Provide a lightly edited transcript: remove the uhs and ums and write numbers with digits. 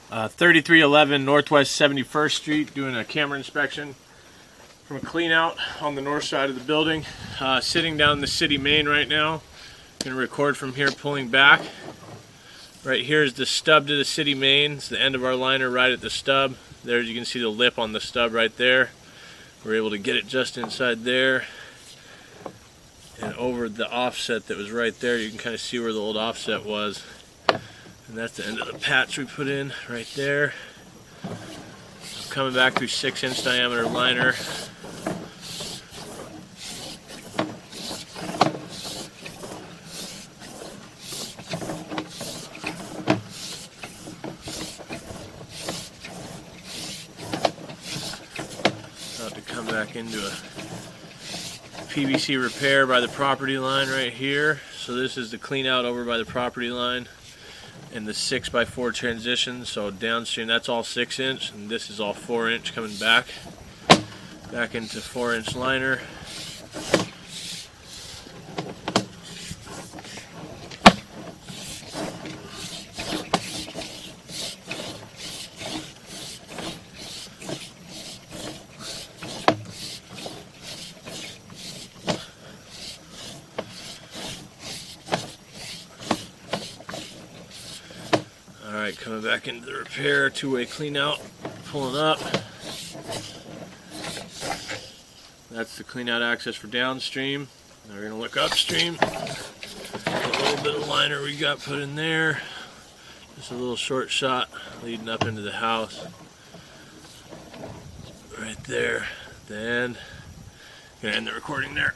3311 Northwest 71st Street, doing a camera inspection from a clean out on the north side of the building. Sitting down the city main right now. Gonna record from here pulling back. Right here is the stub to the city main. It's the end of our liner right at the stub. There you can see the lip on the stub right there. We're able to get it just inside there. And over the offset that was right there, you can kind of see where the old offset was. And that's the end of the patch we put in right there. Coming back through 6-inch diameter liner. About to come back into a PVC repair by the property line right here. So this is the clean out over by the property line and the 6x4 transition. So downstream that's all 6-inch and this is all 4-inch coming back into 4-inch liner. Alright, coming back into the repair, two-way clean out, pulling up. That's the clean out access for downstream. Now we're going to look upstream. A little bit of liner we got put in there. Just a little short shot leading up into the house. Right there. Then, going to end the recording there.